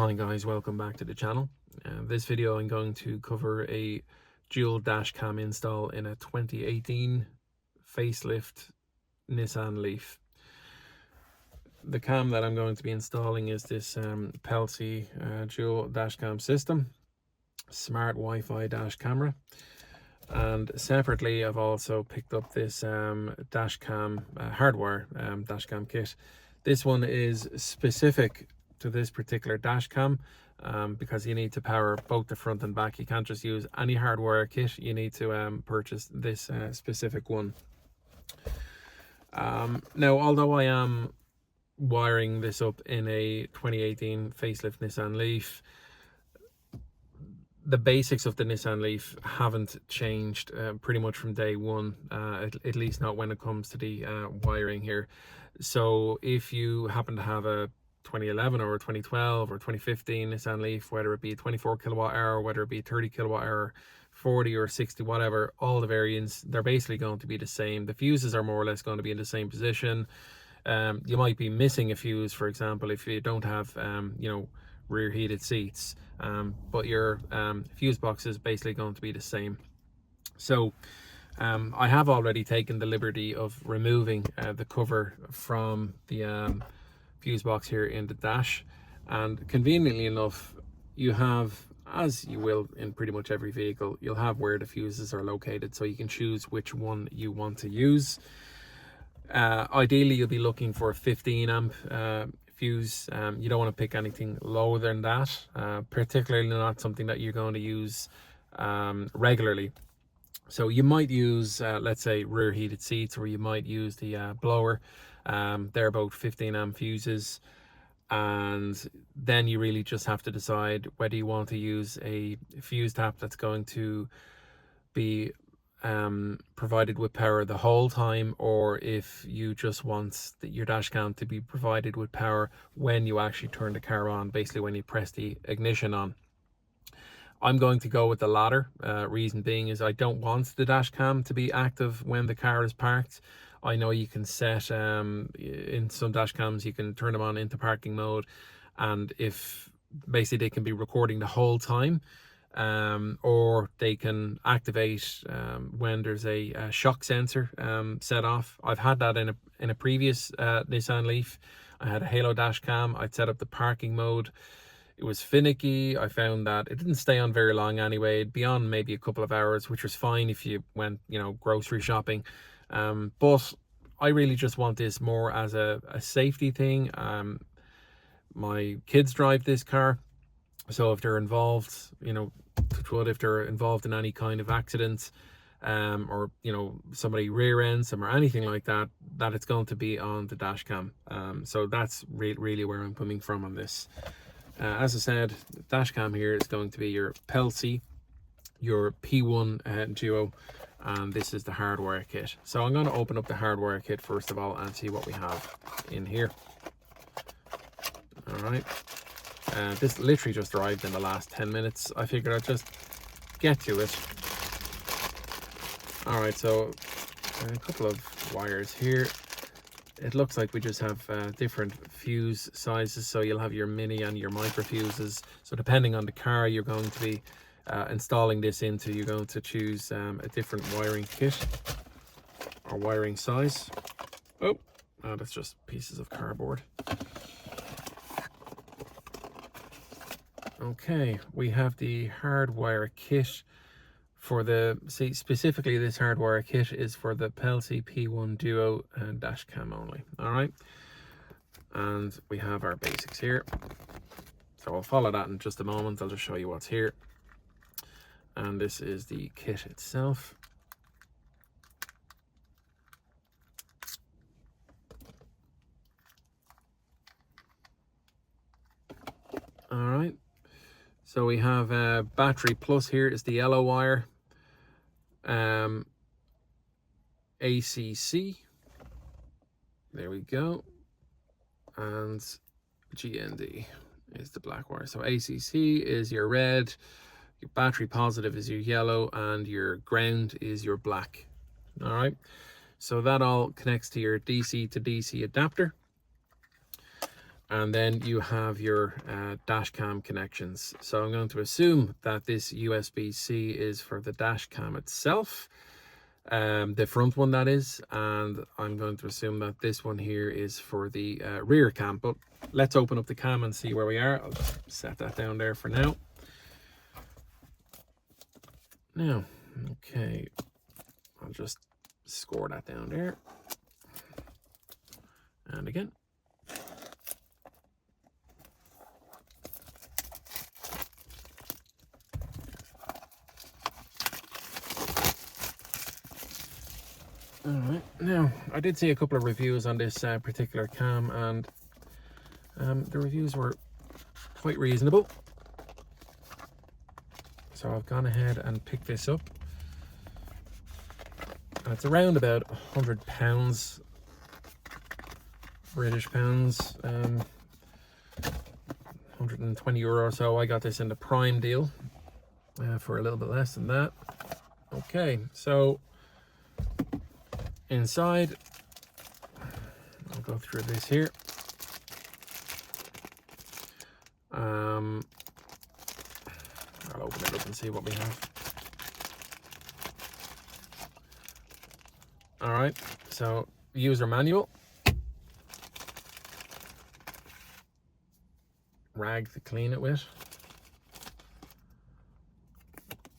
Hi guys, welcome back to the channel. This video I'm going to cover a dual dash cam install in a 2018 facelift Nissan Leaf. The cam that I'm going to be installing is this Pelsee dual dash cam system, smart Wi-Fi dash camera, and separately I've also picked up this dash cam hardwire dash cam kit. This one is specific to this particular dash cam because you need to power both the front and back. You can't just use any hardwire kit. You need to purchase this specific one. Now, although I am wiring this up in a 2018 facelift Nissan Leaf, the basics of the Nissan Leaf haven't changed pretty much from day one, at least not when it comes to the wiring here. So if you happen to have a 2011 or 2012 or 2015 Nissan Leaf, whether it be 24 kilowatt hour, whether it be 30 kilowatt hour, 40 or 60, whatever, all the variants, they're basically going to be the same. The fuses are more or less going to be in the same position. You might be missing a fuse, for example, if you don't have rear heated seats, but your fuse box is basically going to be the same. So I have already taken the liberty of removing the cover from the fuse box here in the dash, and conveniently enough, you have, as you will in pretty much every vehicle, you'll have where the fuses are located, so you can choose which one you want to use. Ideally you'll be looking for a 15 amp fuse. You don't want to pick anything lower than that, particularly not something that you're going to use regularly. So you might use let's say rear heated seats, or you might use the blower. They're about 15 amp fuses, and then you really just have to decide whether you want to use a fuse tap that's going to be provided with power the whole time, or if you just want your dash cam to be provided with power when you actually turn the car on, basically when you press the ignition on. I'm going to go with the latter. Reason being is I don't want the dash cam to be active when the car is parked. I know you can set in some dash cams, you can turn them on into parking mode, and if basically they can be recording the whole time, or they can activate when there's a shock sensor set off. I've had that in a previous Nissan Leaf. I had a halo dash cam. I'd set up the parking mode. It was finicky. I found that it didn't stay on very long anyway, beyond maybe a couple of hours, which was fine if you went, grocery shopping. But I really just want this more as a safety thing. My kids drive this car, so if they're involved, if they're involved in any kind of accident, or somebody rear ends them or anything like that, it's going to be on the dash cam. So that's really where I'm coming from on this. As I said, the dash cam here is going to be your Pelsee, your P1 Duo, and this is the hardwire kit. So I'm going to open up the hardwire kit first of all and see what we have in here. All right, this literally just arrived in the last 10 minutes. I figured I'd just get to it. All right, so a couple of wires here. It looks like we just have different fuse sizes, so you'll have your mini and your micro fuses. So depending on the car you're going to be installing this into, you're going to choose a different wiring kit or wiring size. Oh, that's just pieces of cardboard. Okay, we have the hardwire kit for specifically this hardwire kit is for the Pelsee P1 Duo and dash cam only. All right, and we have our basics here, so I'll follow that in just a moment. I'll just show you what's here, and this is the kit itself. All right, so we have battery plus here is the yellow wire, ACC, there we go, and GND is the black wire. So ACC is your red, your battery positive is your yellow, and your ground is your black. All right, so that all connects to your DC to DC adapter. And then you have your dash cam connections. So I'm going to assume that this USB-C is for the dash cam itself, the front one that is, and I'm going to assume that this one here is for the rear cam. But let's open up the cam and see where we are. I'll set that down there for now. Now, okay, I'll just score that down there. And again. All right, now I did see a couple of reviews on this particular cam, and the reviews were quite reasonable. So I've gone ahead and picked this up. And it's around about £100, British pounds, 120 euro or so. I got this in the Prime deal for a little bit less than that. Okay, so inside, I'll go through this here. I'll open it up and see what we have. All right, so user manual, rag to clean it with,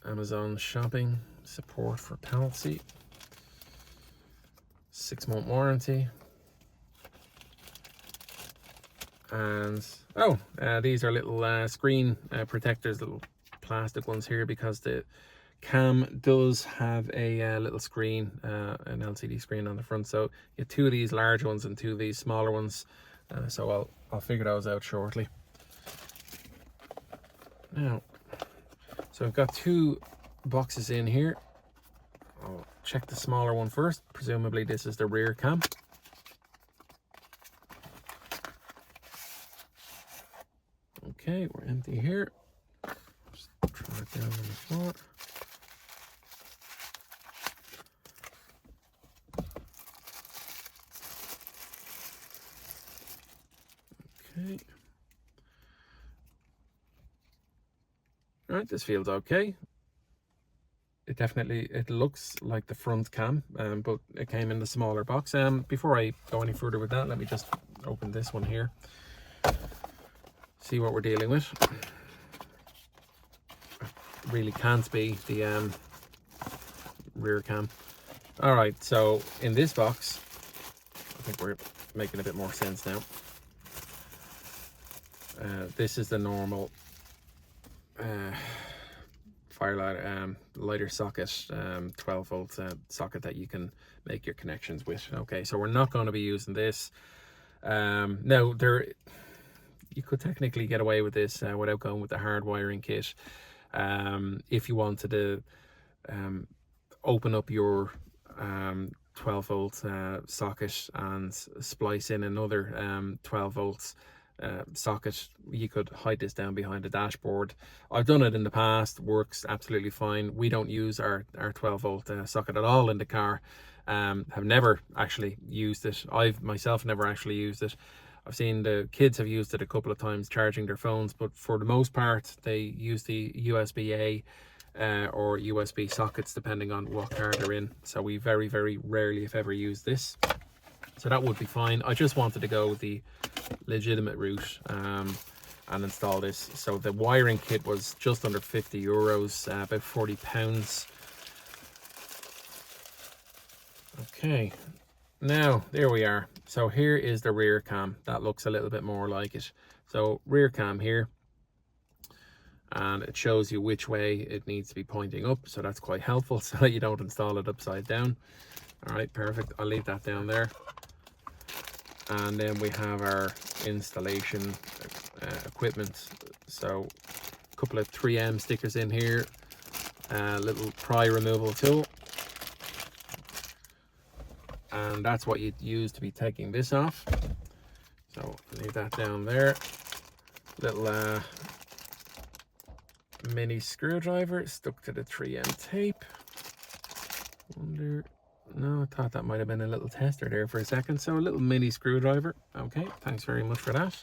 Amazon shopping, support for Pelsee, 6-month warranty, and these are little screen protectors, little plastic ones here, because the cam does have a little screen, an LCD screen on the front. So you have 2 of these large ones and 2 of these smaller ones. So I'll figure those out shortly. Now, so I've got 2 boxes in here. I'll check the smaller one first. Presumably this is the rear cam. Okay, we're empty here. Just try it down on the floor. Okay. All right, this feels okay. It looks like the front cam, but it came in the smaller box. Before I go any further with that, let me just open this one here. See what we're dealing with. It really can't be the rear cam. All right, so in this box, I think we're making a bit more sense now. This is the normal firelight lighter socket, 12 volt socket that you can make your connections with. Okay, so we're not going to be using this. Now, you could technically get away with this without going with the hard wiring kit. If you wanted to open up your 12 volt socket and splice in another 12 volts socket, you could hide this down behind the dashboard. I've done it in the past, works absolutely fine. We don't use our 12 volt socket at all in the car. Have never actually used it. I've myself never actually used it. I've seen the kids have used it a couple of times charging their phones, but for the most part they use the USB-A or USB sockets depending on what car they're in. So we very, very rarely, if ever, use this. So that would be fine. I just wanted to go the legitimate route and install this. So the wiring kit was just under 50 euros, about 40 pounds. Okay, now there we are. So here is the rear cam. That looks a little bit more like it. So rear cam here, and it shows you which way it needs to be pointing up. So that's quite helpful so that you don't install it upside down. All right, perfect. I'll leave that down there. And then we have our installation equipment. So a couple of 3M stickers in here, a little pry removal tool. And that's what you'd use to be taking this off. So leave that down there. Little mini screwdriver stuck to the 3M tape. Wonder, No, I thought that might have been a little tester there for a second. So a little mini screwdriver. Okay, thanks very much for that.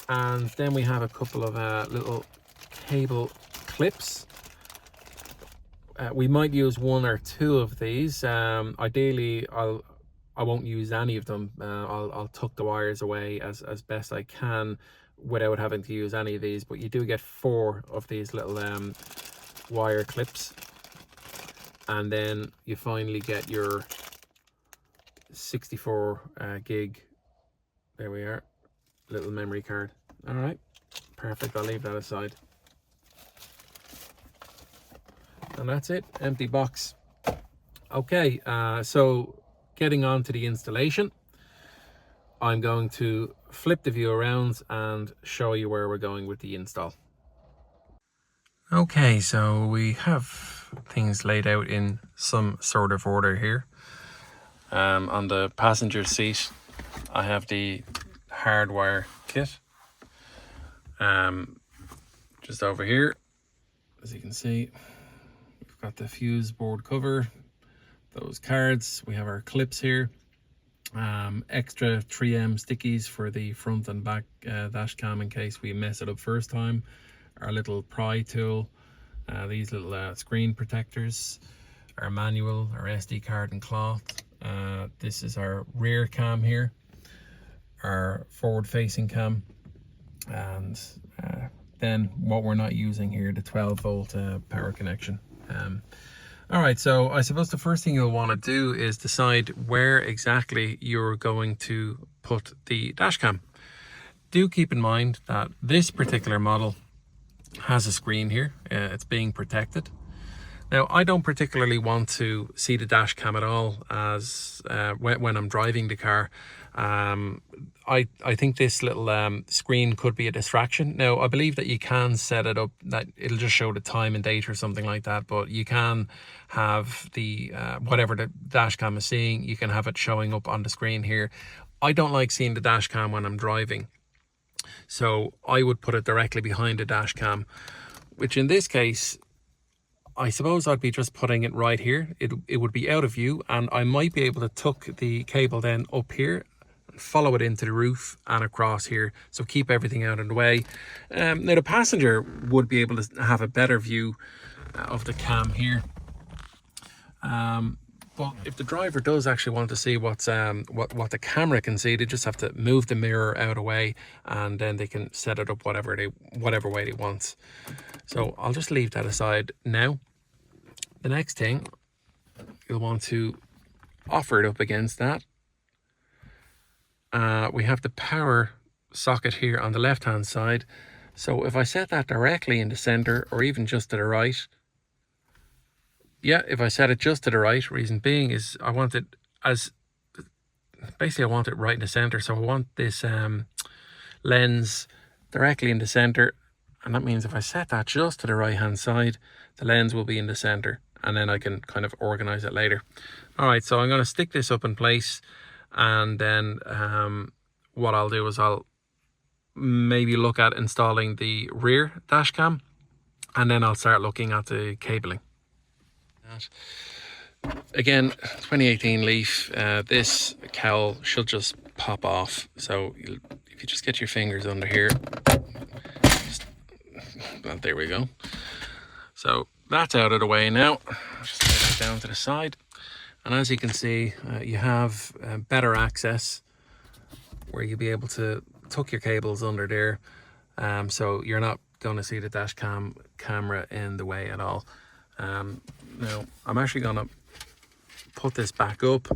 And then we have a couple of little cable clips. We might use one or two of these. Ideally, I won't use any of them. I'll tuck the wires away as best I can without having to use any of these. But you do get 4 of these little wire clips, and then you finally get your 64 gig. There we are, little memory card. All right, perfect. I'll leave that aside. And that's it, empty box. Okay, so getting on to the installation, I'm going to flip the view around and show you where we're going with the install. Okay, so we have things laid out in some sort of order here. On the passenger seat, I have the hardwire kit. Just over here, as you can see, we've got the fuse board cover, those cards, we have our clips here, extra 3M stickies for the front and back dash cam in case we mess it up first time, our little pry tool, these little screen protectors, our manual, our SD card and cloth. This is our rear cam here, our forward facing cam, and then what we're not using here, the 12-volt power connection. All right, so I suppose the first thing you'll want to do is decide where exactly you're going to put the dash cam. Do keep in mind that this particular model has a screen here. It's being protected. Now, I don't particularly want to see the dash cam at all as when I'm driving the car. I think this little screen could be a distraction. Now, I believe that you can set it up that it'll just show the time and date or something like that, but you can have the whatever the dash cam is seeing, you can have it showing up on the screen here. I don't like seeing the dash cam when I'm driving, so I would put it directly behind the dash cam, which in this case, I suppose I'd be just putting it right here. It would be out of view, and I might be able to tuck the cable then up here, follow it into the roof and across here, so keep everything out of the way. Now the passenger would be able to have a better view of the cam here, but if the driver does actually want to see what the camera can see, they just have to move the mirror out of the way, and then they can set it up whatever way they want. So I'll just leave that aside now. The next thing, you'll want to offer it up against that. We have the power socket here on the left hand side. So if I set that directly in the center, or even just to the right, yeah, if I set it just to the right, reason being is I want it basically I want it right in the center. So I want this lens directly in the center, and that means if I set that just to the right hand side, the lens will be in the center, and then I can kind of organize it later. All right, so I'm going to stick this up in place, and then what I'll do is I'll maybe look at installing the rear dash cam, and then I'll start looking at the cabling. Again, 2018 Leaf, this cowl should just pop off, so if you just get your fingers under here, well, there we go. So that's out of the way now. Just lay that down to the side, and as you can see, you have better access where you'll be able to tuck your cables under there, so you're not going to see the dash camera in the way at all. Now I'm actually going to put this back up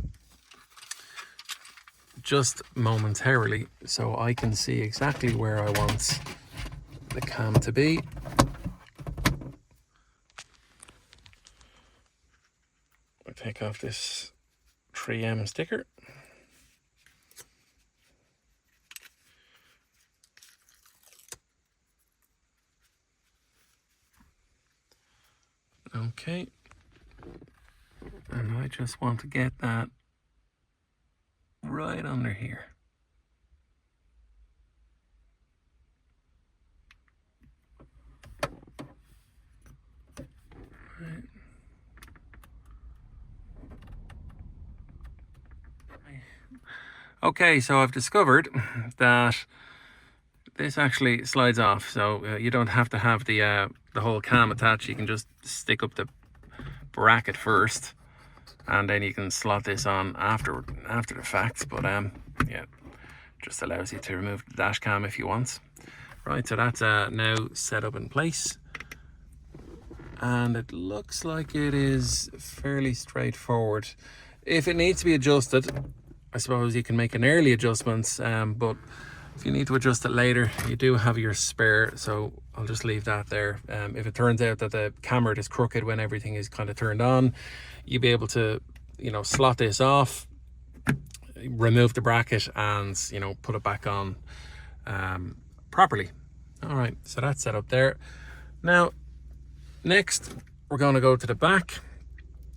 just momentarily so I can see exactly where I want the cam to be. I'll take off this 3M sticker. Okay, and I just want to get that right under here. Right. Okay, so I've discovered that this actually slides off, so you don't have to have the whole cam attached. You can just stick up the bracket first, and then you can slot this on after the fact. But yeah, just allows you to remove the dash cam if you want. Right, so that's now set up in place, and it looks like it is fairly straightforward. If it needs to be adjusted, I suppose you can make an early adjustment, but if you need to adjust it later, you do have your spare, so I'll just leave that there. If it turns out that the camera is crooked when everything is kind of turned on, you'll be able to, you know, slot this off, remove the bracket, and, you know, put it back on properly. All right, so that's set up there. Now, next, we're going to go to the back,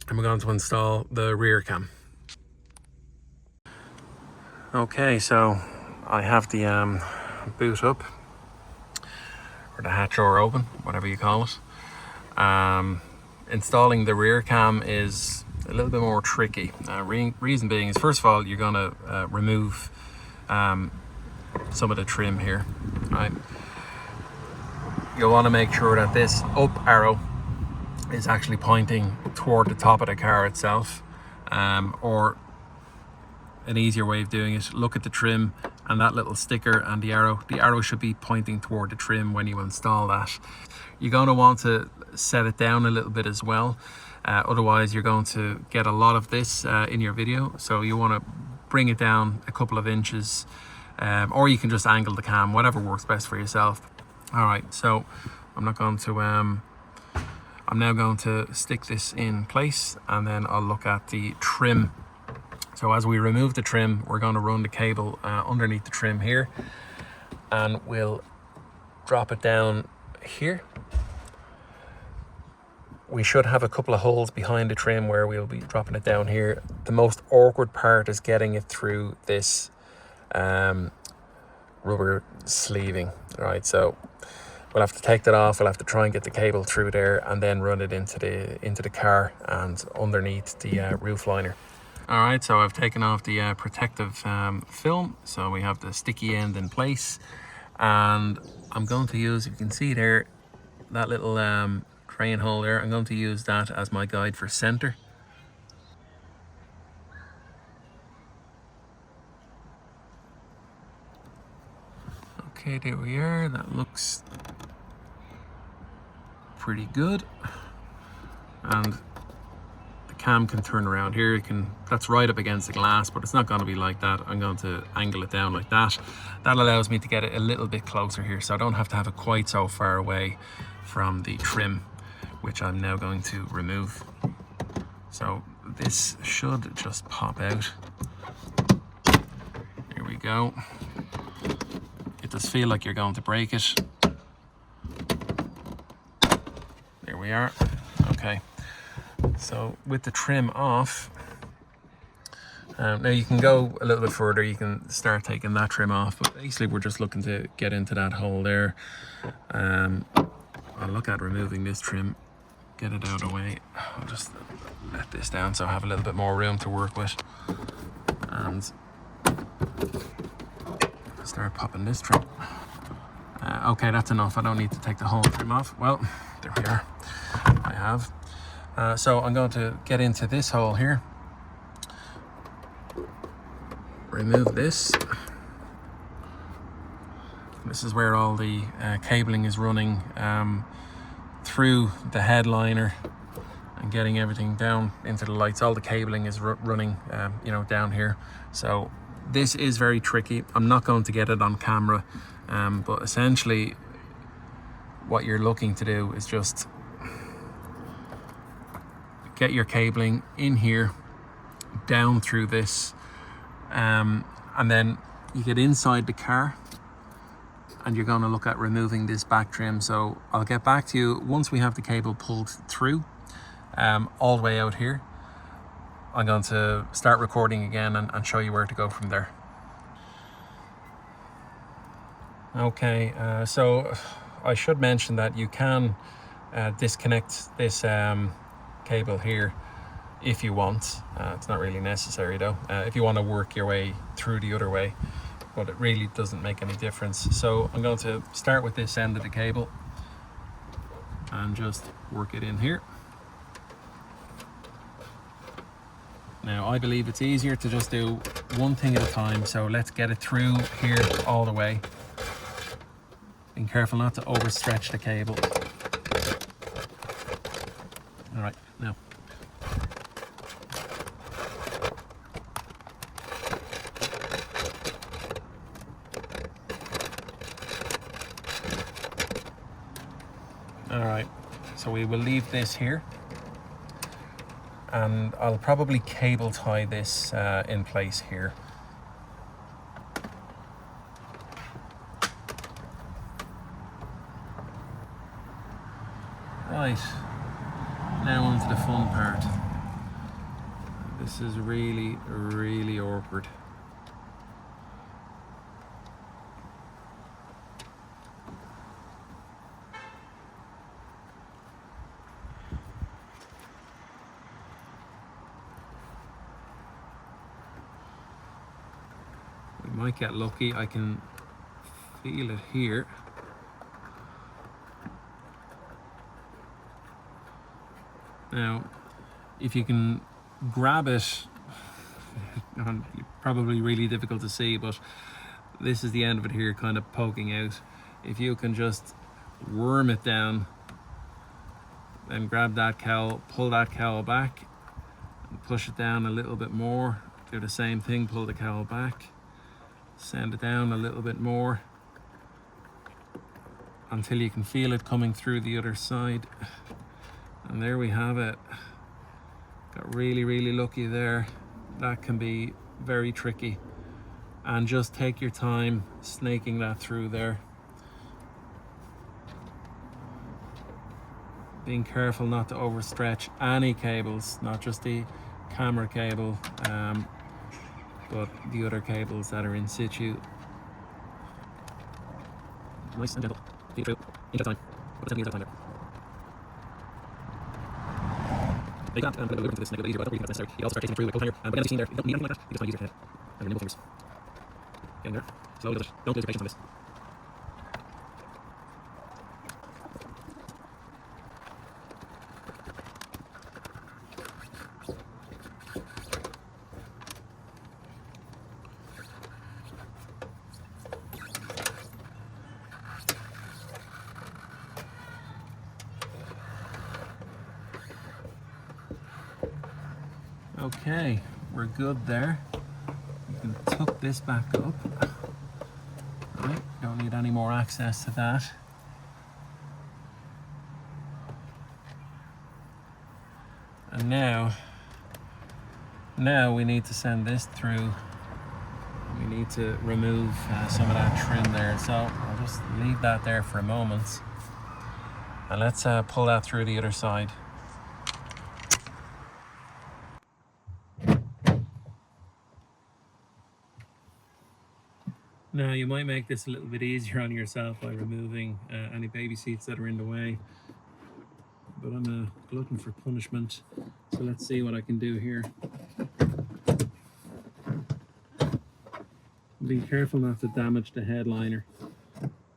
and we're going to install the rear cam. Okay, so I have the boot up, or the hatch door open, whatever you call it. Installing the rear cam is a little bit more tricky. Reason being is, first of all, you're going to remove some of the trim here, right? You'll want to make sure that this up arrow is actually pointing toward the top of the car itself, or an easier way of doing it, look at the trim and that little sticker and the arrow should be pointing toward the trim when you install that. You're going to want to set it down a little bit as well, otherwise you're going to get a lot of this in your video, so you want to bring it down a couple of inches, or you can just angle the cam, whatever works best for yourself. All right, so I'm now going to stick this in place, and then I'll look at the trim. So as we remove the trim, we're going to run the cable underneath the trim here, and we'll drop it down here. We should have a couple of holes behind the trim where we'll be dropping it down here. The most awkward part is getting it through this rubber sleeving, right? So we'll have to take that off. We'll have to try and get the cable through there, and then run it into the car and underneath the roof liner. All right, so I've taken off the protective film, so we have the sticky end in place, and I'm going to use, you can see there, that little drain hole there. I'm going to use that as my guide for center. Okay, there we are. That looks pretty good, and cam can turn around here. That's right up against the glass, but it's not going to be like that. I'm going to angle it down like that. That allows me to get it a little bit closer here, so I don't have to have it quite so far away from the trim, which I'm now going to remove. So this should just pop out. Here we go. It does feel like you're going to break it. There we are. Okay. So with the trim off, now you can go a little bit further, you can start taking that trim off, but basically we're just looking to get into that hole there. I'll look at removing this trim, get it out of the way. I'll just let this down so I have a little bit more room to work with, and start popping this trim. Okay, that's enough. I don't need to take the whole trim off. Well, there we are. I have. So I'm going to get into this hole here, remove this. This is where all the cabling is running through the headliner and getting everything down into the lights. All the cabling is running, you know, down here. So this is very tricky. I'm not going to get it on camera, but essentially what you're looking to do is just get your cabling in here, down through this, and then you get inside the car, and you're going to look at removing this back trim. So I'll get back to you once we have the cable pulled through, all the way out here. I'm going to start recording again and show you where to go from there. Okay, so I should mention that you can disconnect this cable here if you want. It's not really necessary though, if you want to work your way through the other way, but it really doesn't make any difference. So I'm going to start with this end of the cable and just work it in here. Now I believe it's easier to just do one thing at a time, so let's get it through here all the way. Being careful not to overstretch the cable. All right, now. All right, so we will leave this here, and I'll probably cable tie this in place here. Right, now on to the fun part. This is really, really awkward. We might get lucky. I can feel it here. Now, if you can grab it, probably really difficult to see, but this is the end of it here, kind of poking out. If you can just worm it down, then grab that cowl, pull that cowl back, and push it down a little bit more. Do the same thing, pull the cowl back, send it down a little bit more until you can feel it coming through the other side. And there we have it. Got really, really lucky there. That can be very tricky. And just take your time snaking that through there. Being careful not to overstretch any cables, not just the camera cable, but the other cables that are in situ. Nice and gentle. Feed through. Each time. Put it time there. You can't put a loop into this and make it easier, but I don't really think that's necessary. You also start chasing through with both here, but then as you've seen there, you don't need anything like that. You just want to use your head and your nimble fingers. Getting there. Slowly does it. Don't lose your patience on this. Okay, we're good there. You can tuck this back up. Right, don't need any more access to that. And now we need to send this through. We need to remove some of that trim there. So I'll just leave that there for a moment. And let's pull that through the other side. Now you might make this a little bit easier on yourself by removing any baby seats that are in the way, but I'm a glutton for punishment, so let's see what I can do here. Be careful not to damage the headliner.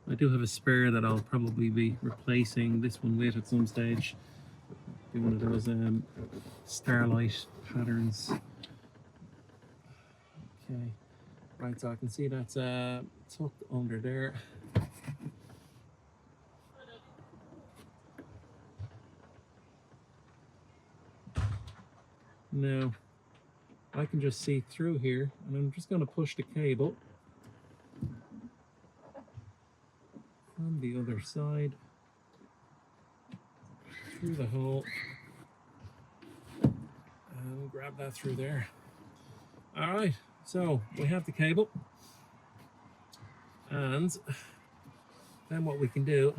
I do have a spare that I'll probably be replacing this one with at some stage. Be one of those starlight patterns. Okay. Right, so I can see that's tucked under there. Now, I can just see through here, and I'm just going to push the cable from the other side through the hole and grab that through there. All right. So we have the cable, and then what we can do,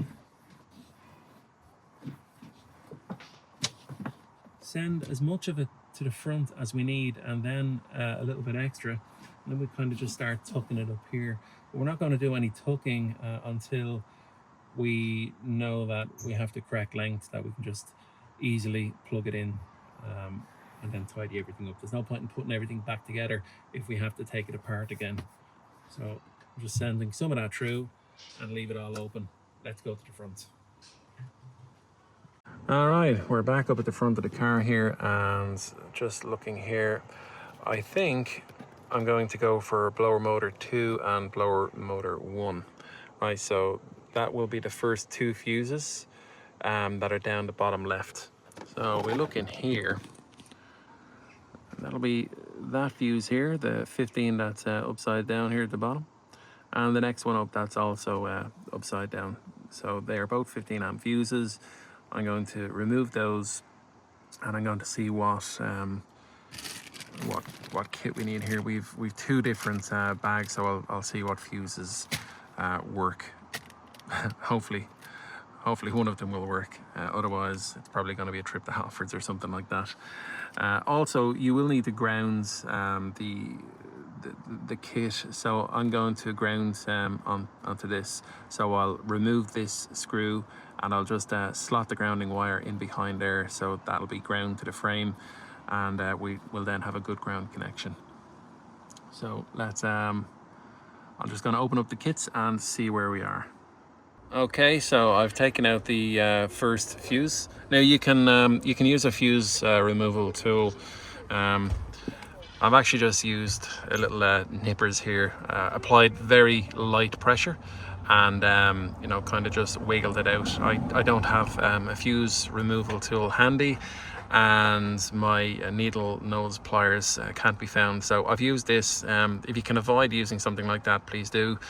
send as much of it to the front as we need, and then a little bit extra, and then we kind of just start tucking it up here. But we're not going to do any tucking until we know that we have the correct length, that we can just easily plug it in and then tidy everything up. There's no point in putting everything back together if we have to take it apart again. So I'm just sending some of that through and leave it all open. Let's go to the front. All right, we're back up at the front of the car here, and just looking here, I think I'm going to go for blower motor 2 and blower motor 1. Right, so that will be the first 2 fuses that are down the bottom left. So we look in here, that'll be that fuse here, the 15 that's upside down here at the bottom, and the next one up that's also upside down. So they are both 15 amp fuses. I'm going to remove those, and I'm going to see what kit we need here. We've 2 different bags, so I'll see what fuses work. Hopefully one of them will work. Otherwise, it's probably going to be a trip to Halfords or something like that. Also, you will need to ground the kit, so I'm going to ground onto this. So I'll remove this screw, and I'll just slot the grounding wire in behind there, so that'll be ground to the frame, and we will then have a good ground connection. So let's I'm just going to open up the kits and see where we are. Okay, so I've taken out the first fuse. Now you can use a fuse removal tool. I've actually just used a little nippers here, applied very light pressure, and you know, kind of just wiggled it out. I don't have a fuse removal tool handy, and my needle nose pliers can't be found, so I've used this. If you can avoid using something like that, please do.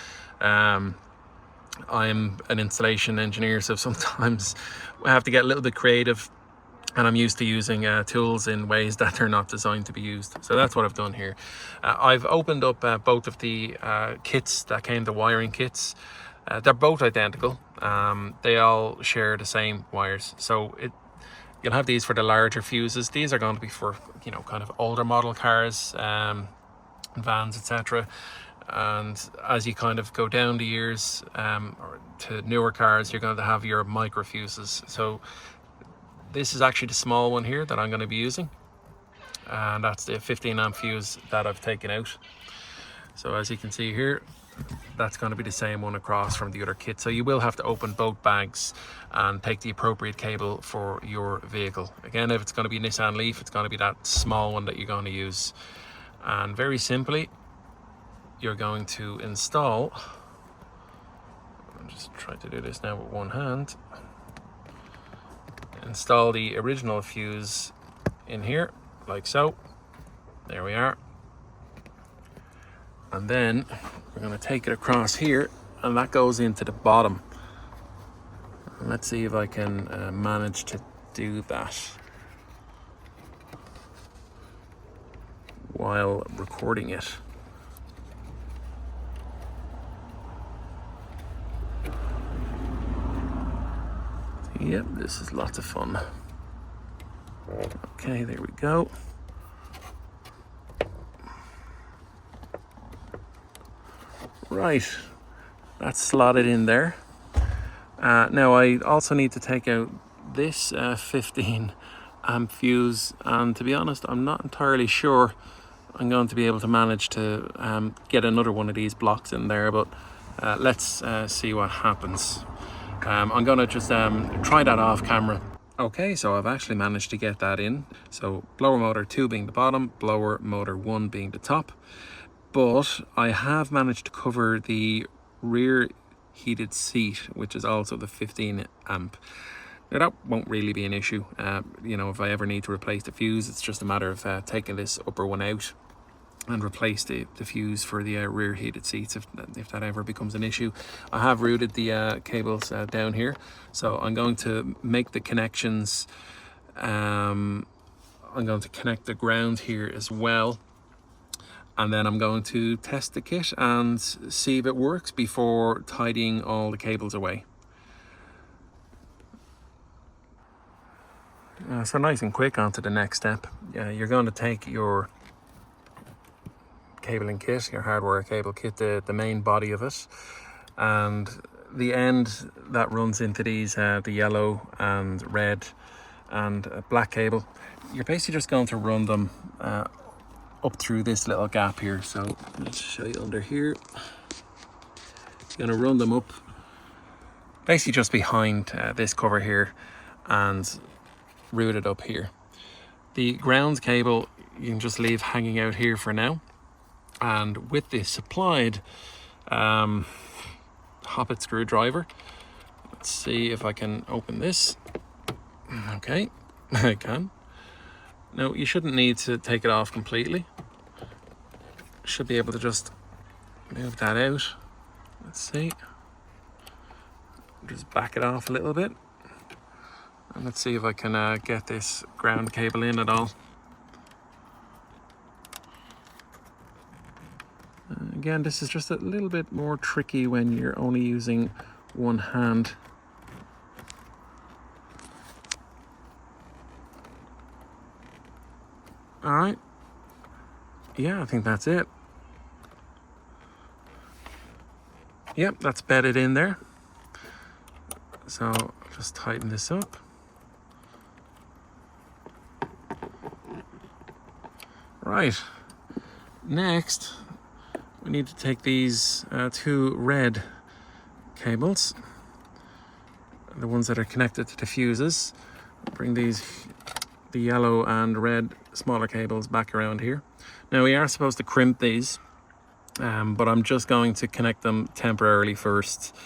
I'm an installation engineer, so sometimes I have to get a little bit creative, and I'm used to using tools in ways that they're not designed to be used. So that's what I've done here. I've opened up both of the kits that came, the wiring kits. They're both identical. They all share the same wires. So you'll have these for the larger fuses. These are going to be for, you know, kind of older model cars, vans, etc. And as you kind of go down the years or to newer cars, you're going to have your micro fuses. So this is actually the small one here that I'm going to be using, and that's the 15 amp fuse that I've taken out. So as you can see here, that's going to be the same one across from the other kit. So you will have to open both bags and take the appropriate cable for your vehicle. Again, if it's going to be Nissan Leaf, it's going to be that small one that you're going to use. And very simply, you're going to install, I'm just trying to do this now with one hand, install the original fuse in here, like so. There we are. And then we're going to take it across here, and that goes into the bottom. And let's see if I can manage to do that while recording it. Yep, this is lots of fun. Okay, there we go. Right, that's slotted in there. Now I also need to take out this 15 amp fuse, and to be honest, I'm not entirely sure I'm going to be able to manage to get another one of these blocks in there, but let's see what happens. I'm going to just try that off camera. Okay, so I've actually managed to get that in. So blower motor 2 being the bottom, blower motor 1 being the top. But I have managed to cover the rear heated seat, which is also the 15 amp. Now that won't really be an issue. You know, if I ever need to replace the fuse, it's just a matter of taking this upper one out and replace the fuse for the rear heated seats if that ever becomes an issue. I have routed the cables down here, so I'm going to make the connections. I'm going to connect the ground here as well, and then I'm going to test the kit and see if it works before tidying all the cables away. So nice and quick, on to the next step. You're going to take your cabling kit, your hardwire cable kit, the main body of it, and the end that runs into these, the yellow and red and black cable. you're basically just going to run them up through this little gap here. So let's show you under here. You're going to run them up basically just behind this cover here and route it up here. The ground cable you can just leave hanging out here for now, and with the supplied hobbit screwdriver, let's see if I can open this. Okay, I can. Now you shouldn't need to take it off completely. Should be able to just move that out. Let's see. Just back it off a little bit. And let's see if I can get this ground cable in at all. Again, this is just a little bit more tricky when you're only using one hand. All right. Yeah, I think that's it. Yep, that's bedded in there. So I'll just tighten this up. Right. Next, we need to take these two red cables, the ones that are connected to the fuses. Bring the yellow and red smaller cables back around here. Now we are supposed to crimp these, but I'm just going to connect them temporarily first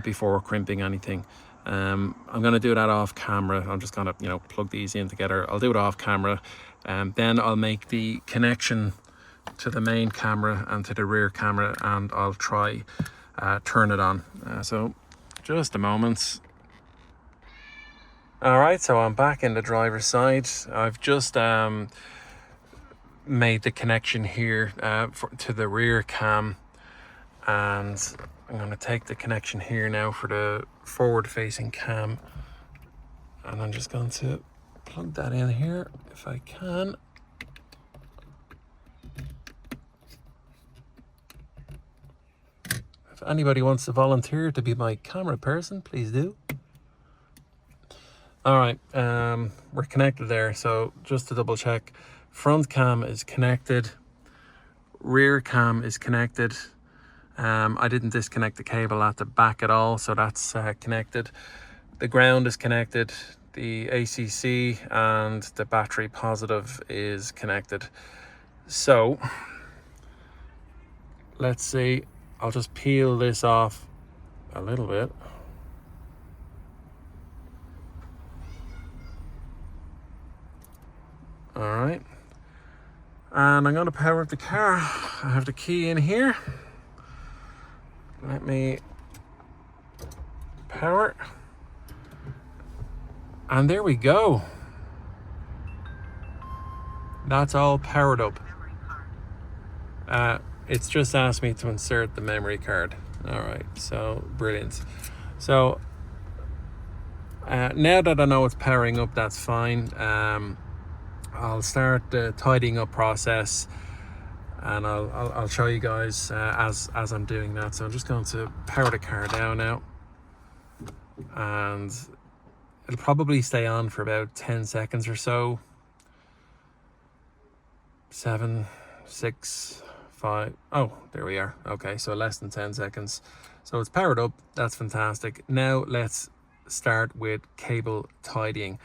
before crimping anything. I'm going to do that off camera. I'm just going to, plug these in together. I'll do it off camera, and then I'll make the connection to the main camera and to the rear camera, and I'll try turn it on. So just a moment. All right, so I'm back in the driver's side. I've just made the connection here to the rear cam, and I'm going to take the connection here now for the forward facing cam, and I'm just going to plug that in here if I can. If anybody wants to volunteer to be my camera person, please do. All right, we're connected there. So just to double check, front cam is connected, rear cam is connected. I didn't disconnect the cable at the back at all, so that's connected. The ground is connected, the ACC and the battery positive is connected. So let's see, I'll just peel this off a little bit. All right, and I'm going to power up the car. I have the key in here. Let me power, and there we go. That's all powered up. It's just asked me to insert the memory card. All right, so brilliant. So now that I know it's powering up, that's fine. I'll start the tidying up process, and I'll show you guys as I'm doing that. So I'm just going to power the car down now, and it'll probably stay on for about 10 seconds or so. 7, 6, 5. Oh, there we are. Okay, so less than 10 seconds. So it's powered up. That's fantastic. Now let's start with cable tidying.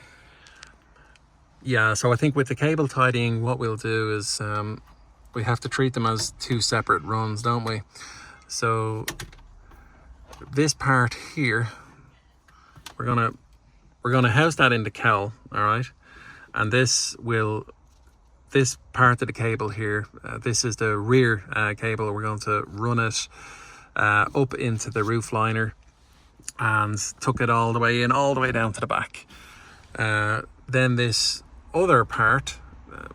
Yeah, so I think with the cable tidying, what we'll do is we have to treat them as two separate runs, don't we? So this part here, we're gonna house that in the cowl, all right? And this part of the cable here, this is the rear cable. We're going to run it up into the roof liner and tuck it all the way in, all the way down to the back. Then this other part,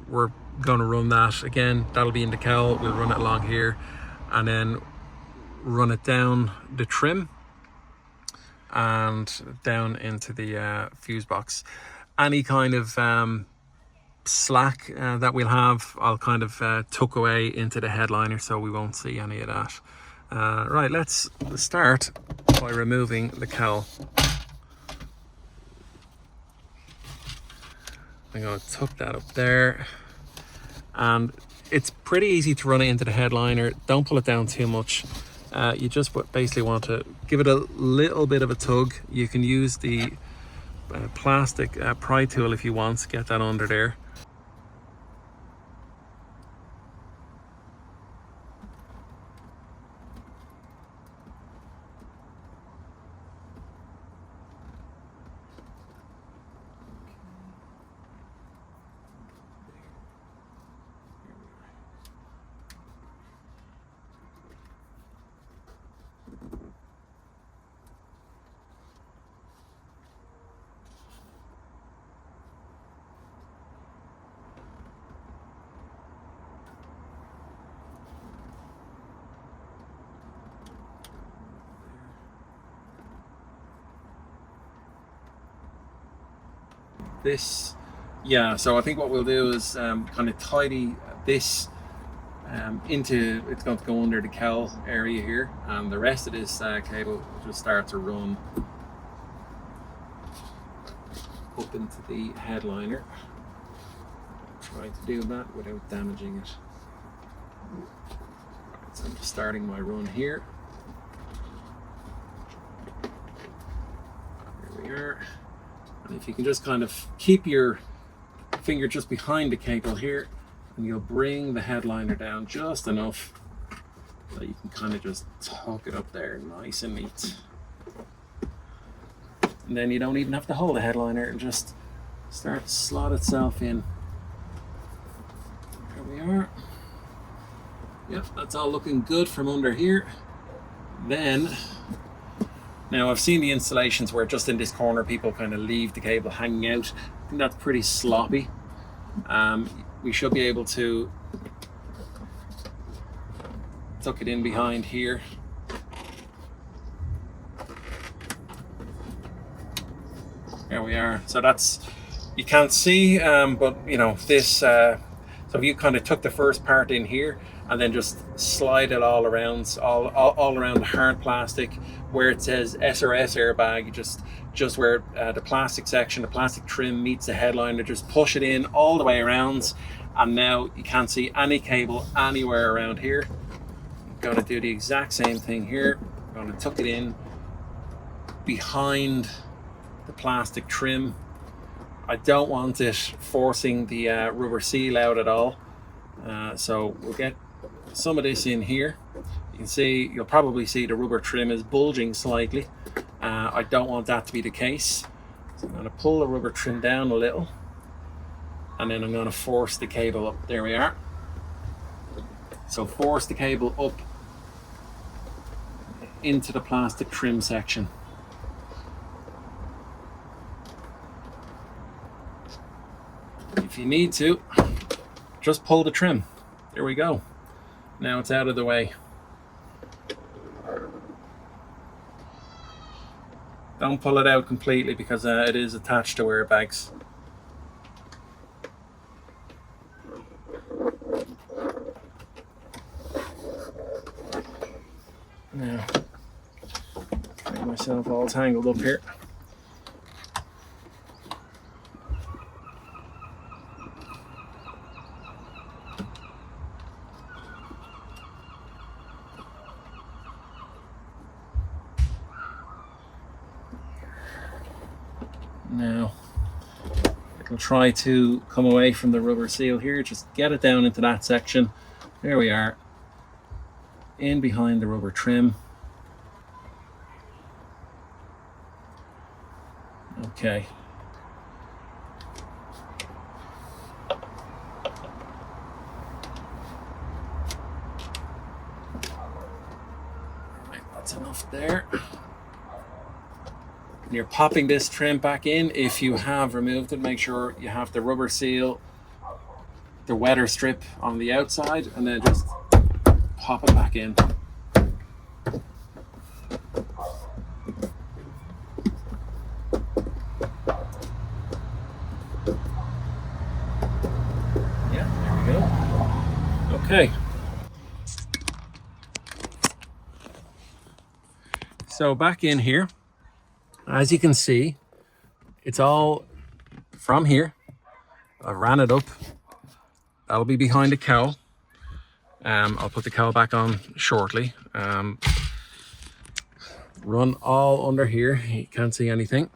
we're going to run that again. That'll be in the cowl. We'll run it along here and then run it down the trim and down into the fuse box. Any kind of slack that we'll have, I'll kind of tuck away into the headliner so we won't see any of that. Right, let's start by removing the cowl. I'm going to tuck that up there, and it's pretty easy to run it into the headliner. Don't pull it down too much. You just basically want to give it a little bit of a tug. You can use the plastic pry tool if you want to get that under there. This, yeah, so I think what we'll do is kind of tidy this into, it's going to go under the cowl area here, and the rest of this cable will just start to run up into the headliner. Try to do that without damaging it. Right, so I'm just starting my run here. There we are. And if you can just kind of keep your finger just behind the cable here, and you'll bring the headliner down just enough that you can kind of just tuck it up there nice and neat. And then you don't even have to hold the headliner, and just start to slot itself in. There we are. Yep, that's all looking good from under here. Then, now I've seen the installations where just in this corner people kind of leave the cable hanging out. I think that's pretty sloppy. We should be able to tuck it in behind here. There we are. So that's, you can't see, but you know, this, so if you kind of tuck the first part in here and then just slide it all around, all around the hard plastic where it says SRS airbag, you just where the plastic section, the plastic trim meets the headliner, just push it in all the way around, and now you can't see any cable anywhere around here. I'm going to do the exact same thing here. I'm going to tuck it in behind the plastic trim. I don't want it forcing the rubber seal out at all. So we'll get some of this in here. You can see, you'll probably see the rubber trim is bulging slightly. I don't want that to be the case. So I'm going to pull the rubber trim down a little, and then I'm going to force the cable up. There we are. So force the cable up into the plastic trim section. If you need to, just pull the trim. There we go. Now it's out of the way. Don't pull it out completely because it is attached to airbags. Now, get myself all tangled up here. Now, it'll try to come away from the rubber seal here. Just get it down into that section. There we are. In behind the rubber trim. Okay. Right, that's enough there. And you're popping this trim back in. If you have removed it, make sure you have the rubber seal, the weather strip on the outside, and then just pop it back in. Yeah, there we go. Okay. So back in here, as you can see, it's all from here. I ran it up. That'll be behind the cowl. I'll put the cowl back on shortly. Run all under here. You can't see anything.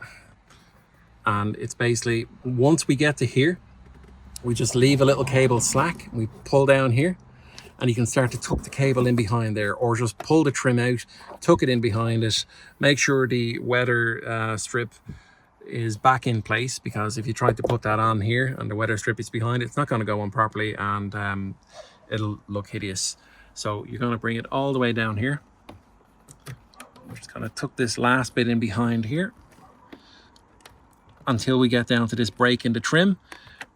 And it's basically, once we get to here, we just leave a little cable slack. We pull down here and you can start to tuck the cable in behind there, or just pull the trim out, tuck it in behind it. Make sure the weather strip is back in place, because if you try to put that on here and the weather strip is behind it, it's not going to go on properly, and it'll look hideous. So you're going to bring it all the way down here. We're just going to tuck this last bit in behind here until we get down to this break in the trim,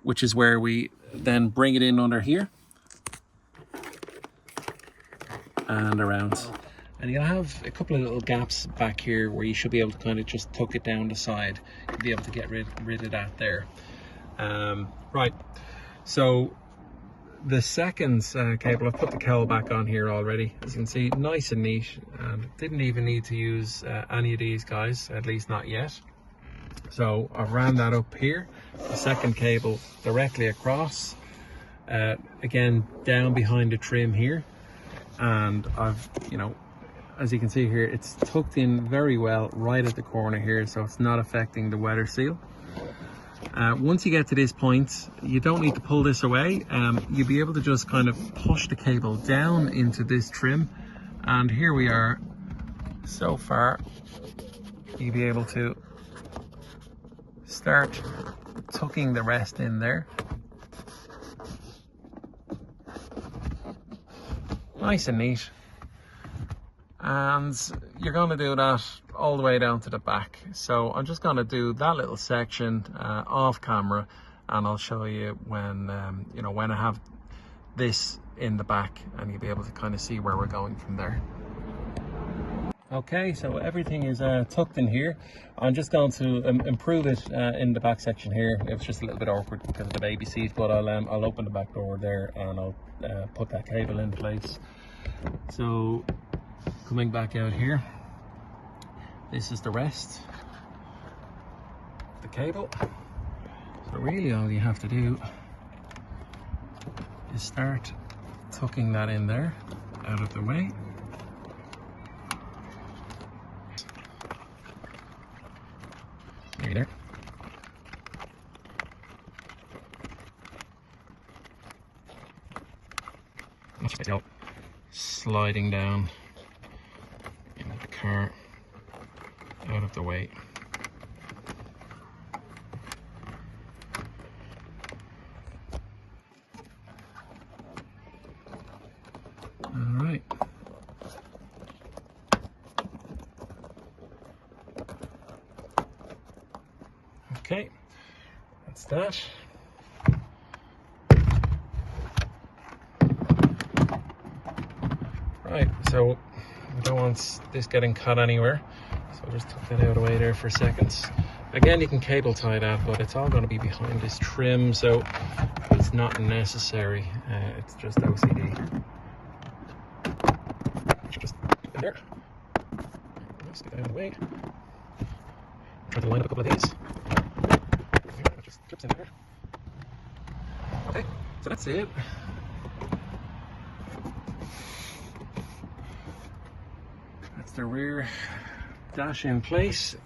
which is where we then bring it in under here and around. And you'll have a couple of little gaps back here where you should be able to kind of just tuck it down the side. You'll be able to get rid of that there. Right, so the second cable, I've put the cowl back on here already. As you can see, nice and neat, and didn't even need to use any of these guys, at least not yet. So I've ran that up here, the second cable directly across, again down behind the trim here, and I've, you know, as you can see here, it's tucked in very well right at the corner here, so it's not affecting the weather seal. Once you get to this point, you don't need to pull this away. You'll be able to just kind of push the cable down into this trim, and here we are. So far, you'll be able to start tucking the rest in there. Nice and neat. And you're going to do that all the way down to the back. So I'm just going to do that little section off camera, and I'll show you when you know, when I have this in the back, and you'll be able to kind of see where we're going from there. Okay, so everything is tucked in here. I'm just going to improve it in the back section here. It was just a little bit awkward because of the baby seat, but I'll open the back door there and I'll put that cable in place. So coming back out here, this is the rest of the cable. So really all you have to do is start tucking that in there, out of the way. There. That's just sliding down into the car, out of the way. All right. Okay, that's that. Right, so we don't want this getting cut anywhere, so I'll just tuck that out of the way there for a second. Again, you can cable tie that, but it's all going to be behind this trim, so it's not necessary. It's just OCD. Just in there. Let's get out of the way. Try to line up a couple of these. Just clips in there. Okay, so that's it. That's the rear dash in place.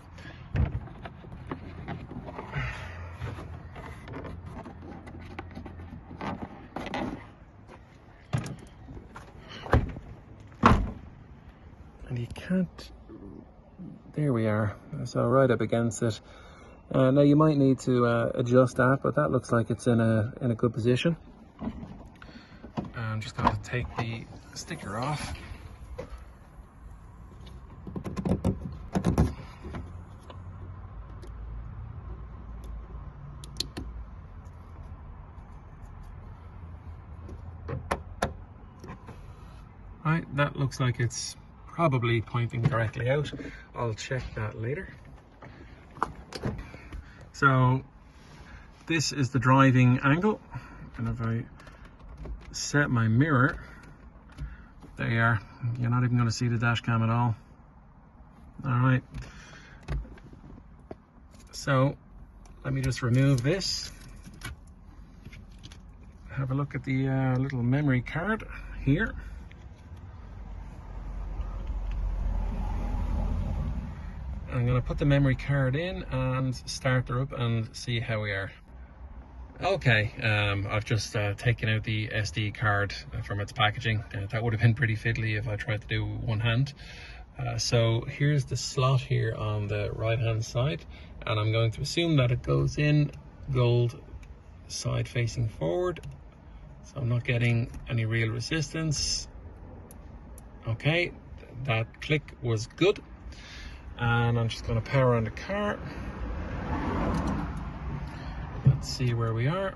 And you can't, there we are, so right up against it. Now you might need to adjust that, but that looks like it's in a good position. I'm just going to take the sticker off. Right, that looks like it's probably pointing correctly out. I'll check that later. So this is the driving angle, and if I set my mirror, there you are. You're not even going to see the dash cam at all. All right, so let me just remove this. have a look at the little memory card here. I'm going to put the memory card in and start her up and see how we are. Okay, I've just taken out the SD card from its packaging. That would have been pretty fiddly if I tried to do one hand. So here's the slot here on the right hand side, and I'm going to assume that it goes in gold side facing forward, so I'm not getting any real resistance. Okay, that click was good. And I'm just going to power on the car. Let's see where we are.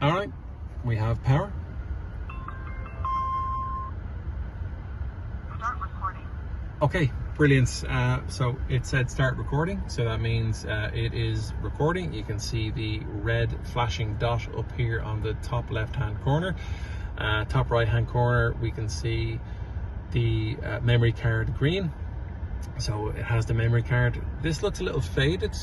All right, we have power. Start recording. Okay, brilliant. So it said start recording, so that means it is recording. You can see the red flashing dot up here on the top left hand corner. Top right hand corner, we can see the memory card green. So it has the memory card. This looks a little faded.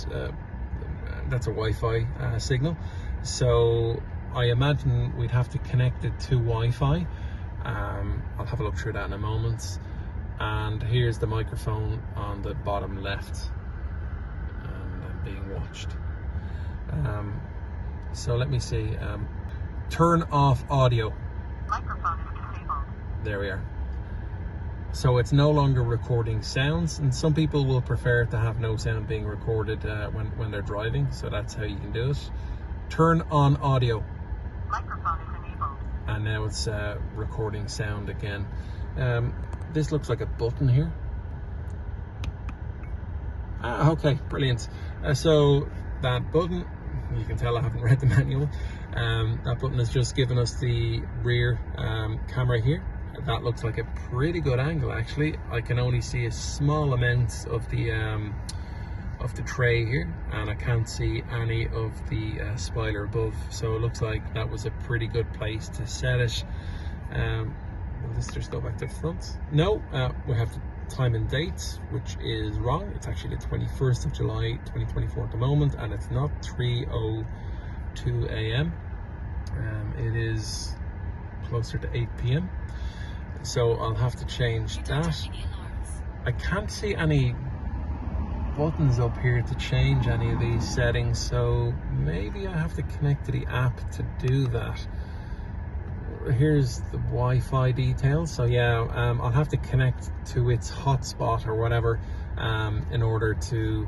That's a Wi-Fi signal. So I imagine we'd have to connect it to Wi-Fi. I'll have a look through that in a moment. And here's the microphone on the bottom left. And I'm being watched. So let me see. Turn off audio. Microphone is disabled. There we are. So it's no longer recording sounds, and some people will prefer to have no sound being recorded when they're driving, so that's how you can do it. Turn on audio. Microphone is enabled. And now it's recording sound again. This looks like a button here. Okay, brilliant. So that button, you can tell I haven't read the manual. That button has just given us the rear camera here. That looks like a pretty good angle actually. I can only see a small amount of the tray here, and I can't see any of the spoiler above, so it looks like that was a pretty good place to set it. Let's just go back to the front. No, we have the time and date, which is wrong. It's actually the 21st of July 2024 at the moment, and it's not 3:02 a.m. It is closer to 8 p.m. So I'll have to change that. I can't see any buttons up here to change any of these settings, so maybe I have to connect to the app to do that. Here's the Wi-Fi details. So yeah, I'll have to connect to its hotspot or whatever in order to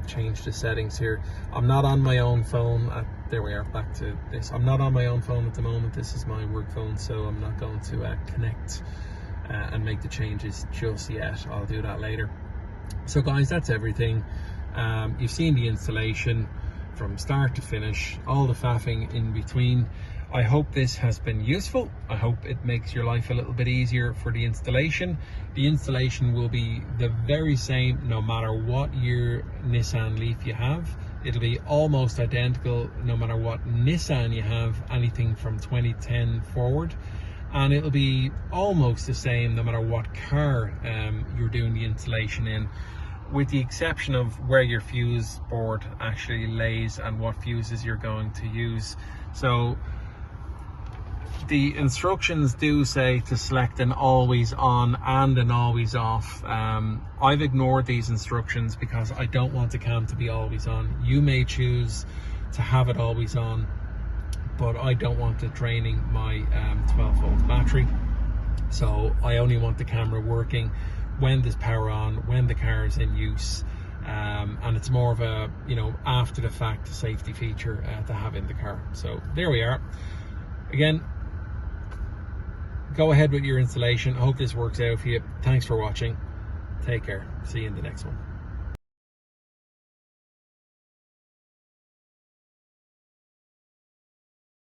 change the settings here. I'm not on my own phone. There we are, back to this. I'm not on my own phone at the moment. This is my work phone, so I'm not going to connect and make the changes just yet. I'll do that later. So guys, that's everything. You've seen the installation from start to finish, all the faffing in between. I hope this has been useful. I hope it makes your life a little bit easier for the installation. The installation will be the very same no matter what year Nissan Leaf you have. It'll be almost identical no matter what Nissan you have, anything from 2010 forward. And it'll be almost the same no matter what car you're doing the installation in, with the exception of where your fuse board actually lays and what fuses you're going to use. So the instructions do say to select an always on and an always off. I've ignored these instructions because I don't want the cam to be always on. You may choose to have it always on, but I don't want it draining my 12-volt battery. So I only want the camera working when there's power on, when the car is in use. And it's more of a, you know, after the fact safety feature to have in the car. So there we are. Again, go ahead with your installation. I hope this works out for you. Thanks for watching. Take care. See you in the next one.